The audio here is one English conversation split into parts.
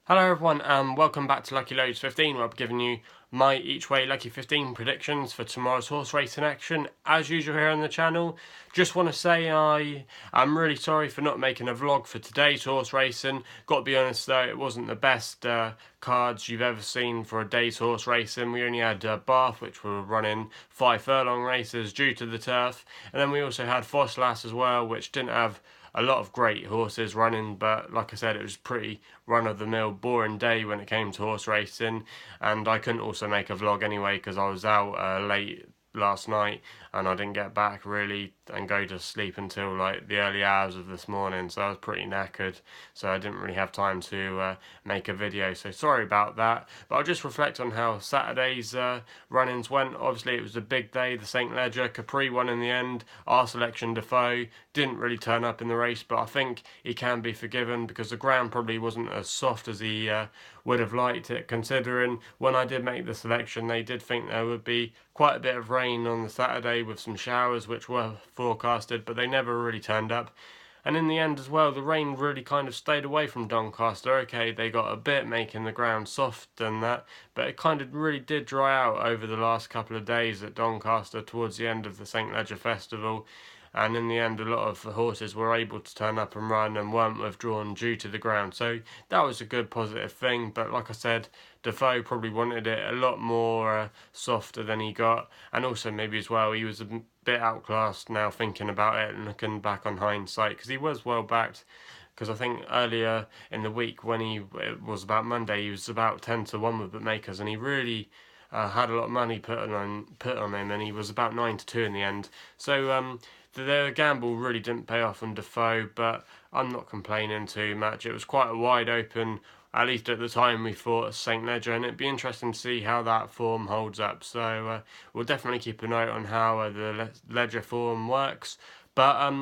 Hello everyone and welcome back to Lucky15, where I'll be giving you my EachWay Lucky15 predictions for tomorrow's horse racing action. As usual here on the channel, just want to say I'm really sorry for not making a vlog for today's horse racing. Got to be honest though, it wasn't the best cards you've ever seen for a day's horse racing. We only had Bath, which were running 5 furlong races due to the turf, and then we also had Fosslas as well, which didn't have a lot of great horses running, but like I said, it was pretty run-of-the-mill boring day when it came to horse racing, and I couldn't also make a vlog anyway because I was out late last night and I didn't get back really and go to sleep until like the early hours of this morning, so I was pretty knackered, so I didn't really have time to make a video, so sorry about that. But I'll just reflect on how Saturday's run-ins went. Obviously it was a big day, the St Leger. Capri won in the end. Our selection, Defoe, didn't really turn up in the race, but I think he can be forgiven because the ground probably wasn't as soft as he would have liked it, considering when I did make the selection they did think there would be quite a bit of rain on the Saturday with some showers which were forecasted, but they never really turned up. And in the end as well, the rain really kind of stayed away from Doncaster. Okay, they got a bit making the ground soft and that, but it kind of really did dry out over the last couple of days at Doncaster towards the end of the St Leger Festival. And in the end a lot of the horses were able to turn up and run and weren't withdrawn due to the ground, so that was a good positive thing. But like I said, Defoe probably wanted it a lot more softer than he got, and also maybe as well he was a bit outclassed now thinking about it and looking back on hindsight, because he was well backed. Because I think earlier in the week when it was about Monday, he was about 10 to 1 with bookmakers, and he really had a lot of money put on him, and he was about 9 to 2 in the end. So the gamble really didn't pay off on Defoe, but I'm not complaining too much. It was quite a wide open, at least at the time we thought, St Leger, and it'd be interesting to see how that form holds up. So we'll definitely keep a note on how the Leger form works. But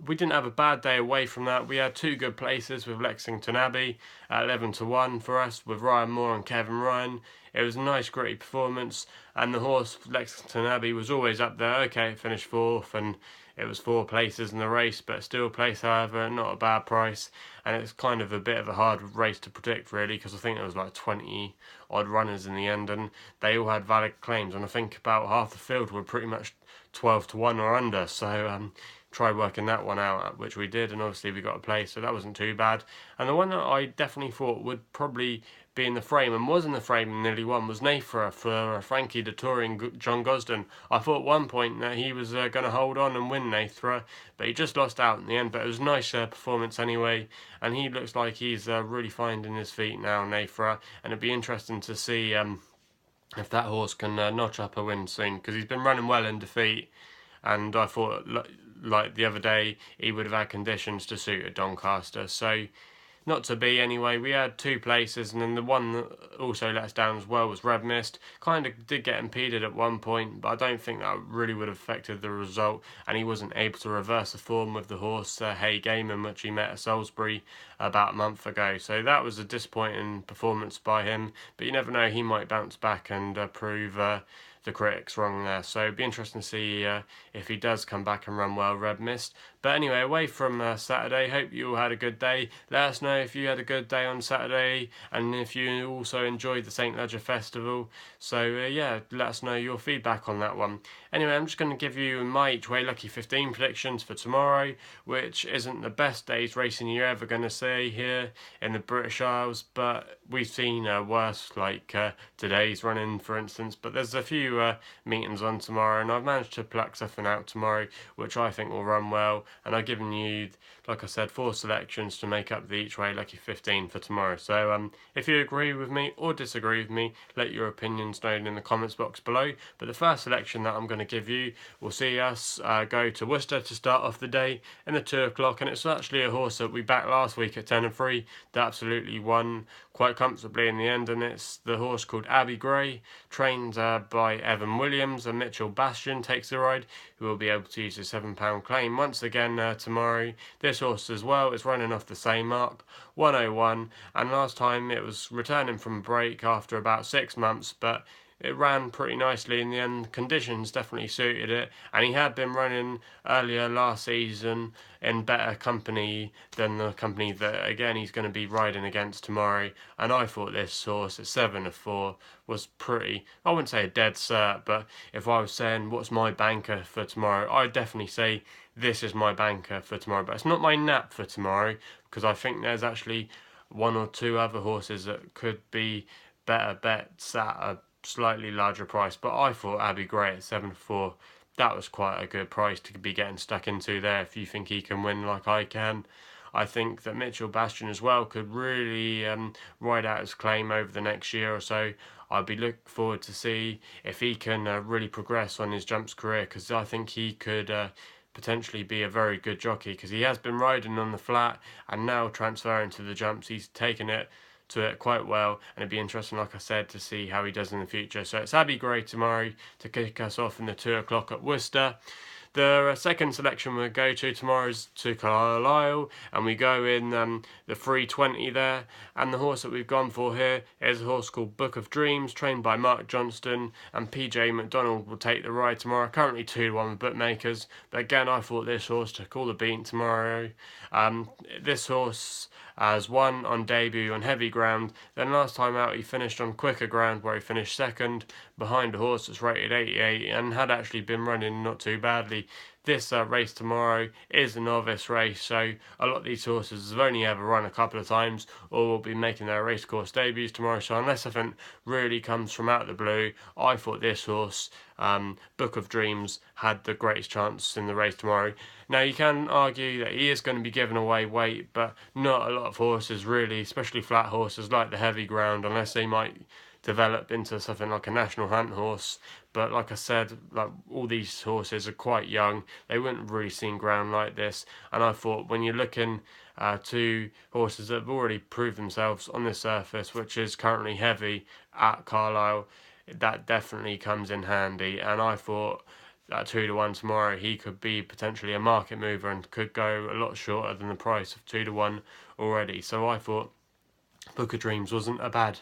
we didn't have a bad day away from that. We had 2 good places with Lexington Abbey at 11 to 1 for us, with Ryan Moore and Kevin Ryan. It was a nice, gritty performance, and the horse Lexington Abbey was always up there. Okay, it finished 4th, and it was 4 places in the race, but still place, however, not a bad price. And it's kind of a bit of a hard race to predict, really, because I think there was like 20 odd runners in the end, and they all had valid claims, and I think about half the field were pretty much 12 to 1 or under, so try working that one out, which we did, and obviously we got a place, so that wasn't too bad. And the one that I definitely thought would probably be in the frame, and was in the frame and nearly won, was Nafra for Frankie Dettori and John Gosden. I thought at one point that he was going to hold on and win Nafra, but he just lost out in the end. But it was a nice performance anyway, and he looks like he's really finding his feet now, Nafra, and it'd be interesting to see if that horse can notch up a win soon, because he's been running well in defeat, and I thought like the other day he would have had conditions to suit at Doncaster, so not to be anyway. We had 2 places, and then the one that also let us down as well was Red Mist. Kind of did get impeded at one point, but I don't think that really would have affected the result, and he wasn't able to reverse the form with the horse Hay Gaiman, which he met at Salisbury about a month ago, so that was a disappointing performance by him. But you never know, he might bounce back and prove the critics wrong there, so it'd be interesting to see if he does come back and run well, Red Mist. But anyway, away from Saturday, hope you all had a good day. Let us know if you had a good day on Saturday, and if you also enjoyed the St Leger Festival. So yeah, let us know your feedback on that one. Anyway, I'm just going to give you my EachWay Lucky15 predictions for tomorrow, which isn't the best day's racing you're ever going to see here in the British Isles, but we've seen worse, like today's running for instance. But there's a few meetings on tomorrow, and I've managed to pluck something out tomorrow which I think will run well, and I've given you, like I said, 4 selections to make up the EachWay Lucky15 for tomorrow. So if you agree with me or disagree with me, let your opinions known in the comments box below. But the first selection that I'm going to give you will see us go to Worcester to start off the day in the 2 o'clock, and it's actually a horse that we backed last week at 10 and 3 that absolutely won quite comfortably in the end, and it's the horse called Abbeygrey, trained by Evan Williams, and Mitchell Bastion takes the ride, who will be able to use his £7 claim once again tomorrow. This horse as well is running off the same mark, 101, and last time it was returning from a break after about 6 months, but it ran pretty nicely in the end. Conditions definitely suited it, and he had been running earlier last season in better company than the company that again he's going to be riding against tomorrow. And I thought this horse at 7-4 was pretty, I wouldn't say a dead cert, but if I was saying what's my banker for tomorrow, I'd definitely say this is my banker for tomorrow. But it's not my nap for tomorrow, because I think there's actually one or two other horses that could be better bets at a slightly larger price. But I thought Abbeygrey at 7-4, that was quite a good price to be getting stuck into there if you think he can win like I can. I think that Mitchell Bastion as well could really ride out his claim over the next year or so. I'd be looking forward to see if he can really progress on his jumps career, because I think he could potentially be a very good jockey, because he has been riding on the flat and now transferring to the jumps. He's taken it to it quite well, and it'd be interesting, like I said, to see how he does in the future. So it's Abbeygrey tomorrow to kick us off in the 2 o'clock at Worcester. The second selection we'll go to tomorrow is to Carlisle, and we go in the 320 there. And the horse that we've gone for here is a horse called Book of Dreams, trained by Mark Johnston, and PJ McDonald will take the ride tomorrow. Currently 2-1 with bookmakers, but again I thought this horse took all the beating tomorrow. This horse has won on debut on heavy ground, then last time out he finished on quicker ground where he finished second behind a horse that's rated 88 and had actually been running not too badly. This race tomorrow is a novice race, so a lot of these horses have only ever run a couple of times or will be making their racecourse debuts tomorrow. So unless something really comes from out of the blue, I thought this horse, Book of Dreams, had the greatest chance in the race tomorrow. Now you can argue that he is going to be giving away weight, but not a lot of horses really, especially flat horses, like the heavy ground, unless they might develop into something like a national hunt horse. But like I said, like all these horses are quite young, they wouldn't really seen ground like this. And I thought when you're looking to horses that have already proved themselves on this surface, which is currently heavy at Carlisle, that definitely comes in handy. And I thought at 2-1 tomorrow he could be potentially a market mover and could go a lot shorter than the price of 2-1 already. So I thought Book of Dreams wasn't a bad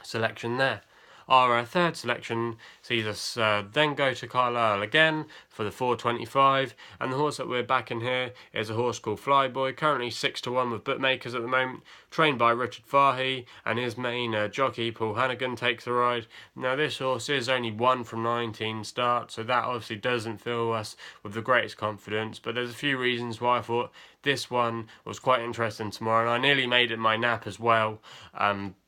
selection there. Our third selection sees us then go to Carlisle again for the 425, and the horse that we're backing here is a horse called Flyboy, currently 6-1 with bookmakers at the moment, trained by Richard Fahey, and his main jockey Paul Hannigan takes the ride. Now this horse is only 1 from 19 starts, so that obviously doesn't fill us with the greatest confidence, but there's a few reasons why I thought this one was quite interesting tomorrow, and I nearly made it my nap as well.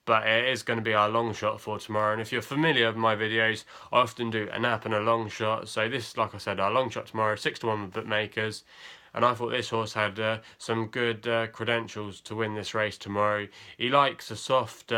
But it is going to be our long shot for tomorrow. And if you're familiar with my videos, I often do a nap and a long shot. So this, like I said, our long shot tomorrow, 6-1 with bookmakers. And I thought this horse had some good credentials to win this race tomorrow. He likes a soft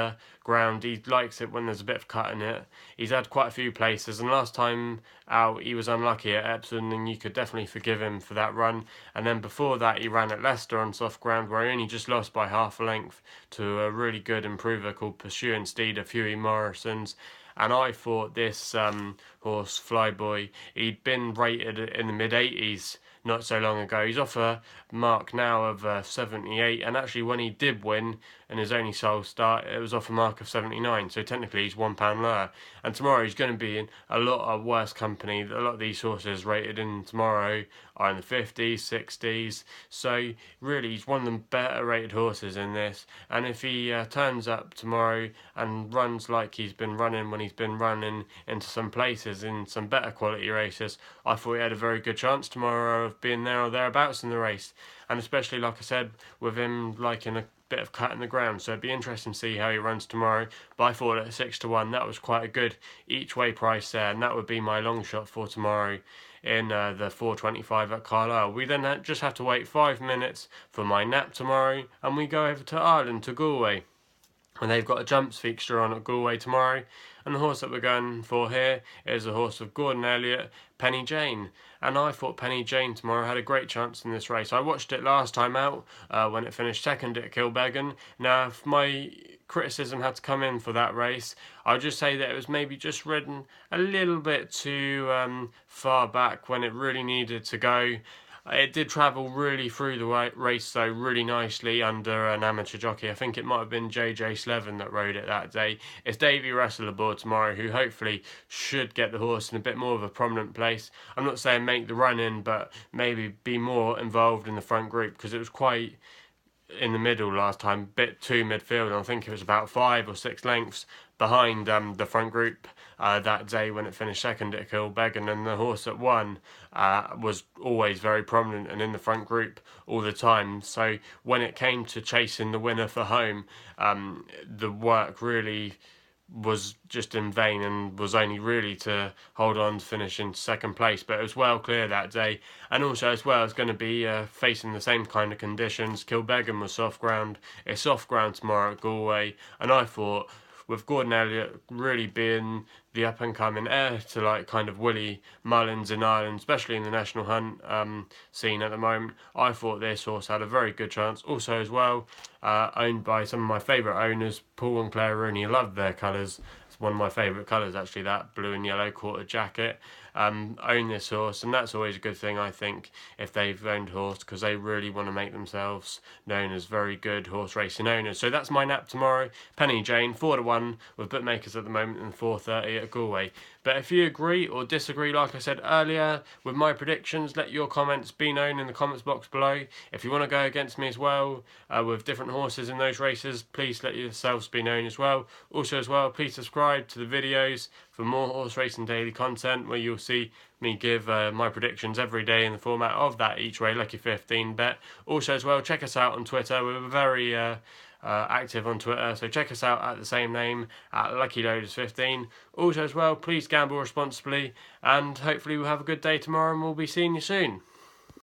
ground. He likes it when there's a bit of cut in it. He's had quite a few places, and last time out he was unlucky at Epsom, and you could definitely forgive him for that run. And then before that he ran at Leicester on soft ground, where he only just lost by half a length to a really good improver called Pursuing Steed of Hughie Morrison's. And I thought this horse, Flyboy, he'd been rated in the mid-80s not so long ago. He's off a mark now of 78, and actually when he did win in his only sole start, it was off a mark of 79, so technically he's £1 lower. And tomorrow he's going to be in a lot of worse company. A lot of these horses rated in tomorrow are in the 50s, 60s, so really he's one of the better rated horses in this. And if he turns up tomorrow and runs like he's been running when he's been running into some places in some better quality races, I thought he had a very good chance tomorrow of being there or thereabouts in the race. And especially, like I said, with him liking a bit of cut in the ground, so it'd be interesting to see how he runs tomorrow. But I thought at 6-1 that was quite a good each way price there, and that would be my long shot for tomorrow in the 425 at Carlisle. We then just have to wait 5 minutes for my nap tomorrow, and we go over to Ireland, to Galway, and they've got a jumps fixture on at Galway tomorrow. And the horse that we're going for here is a horse of Gordon Elliott, Penny Jane. And I thought Penny Jane tomorrow had a great chance in this race. I watched it last time out when it finished second at Kilbeggan. Now, if my criticism had to come in for that race, I'll just say that it was maybe just ridden a little bit too far back when it really needed to go. It did travel really through the race though, really nicely under an amateur jockey. I think it might have been JJ Slevin that rode it that day. It's Davy Russell aboard tomorrow, who hopefully should get the horse in a bit more of a prominent place. I'm not saying make the run in, but maybe be more involved in the front group, because it was quite in the middle last time, bit too midfield. I think it was about 5 or 6 lengths behind the front group that day when it finished second at Kilbeggan, and the horse that won was always very prominent and in the front group all the time. So when it came to chasing the winner for home, the work really was just in vain and was only really to hold on to finish in second place. But it was well clear that day, and also as well it's going to be facing the same kind of conditions. Kilbeggan was soft ground, it's soft ground tomorrow at Galway, and I thought with Gordon Elliott really being the up and coming heir to like kind of Willie Mullins in Ireland, especially in the National Hunt scene at the moment, I thought this horse had a very good chance. Also as well, owned by some of my favourite owners, Paul and Claire Rooney. I love their colours. It's one of my favourite colours actually, that blue and yellow quarter jacket. Own this horse, and that's always a good thing, I think, if they've owned a horse, because they really want to make themselves known as very good horse racing owners. So that's my nap tomorrow. Penny Jane 4-1 with bookmakers at the moment, and 4:30 at Galway. But if you agree or disagree, like I said earlier, with my predictions, let your comments be known in the comments box below. If you want to go against me as well with different horses in those races, please let yourselves be known as well. Also as well, please subscribe to the videos for more horse racing daily content, where you'll see me give my predictions every day in the format of that EachWay Lucky15 bet. Also as well, check us out on Twitter. We're very active on Twitter, so check us out at the same name, at LuckyLoaders15. Also as well, please gamble responsibly, and hopefully we'll have a good day tomorrow, and we'll be seeing you soon.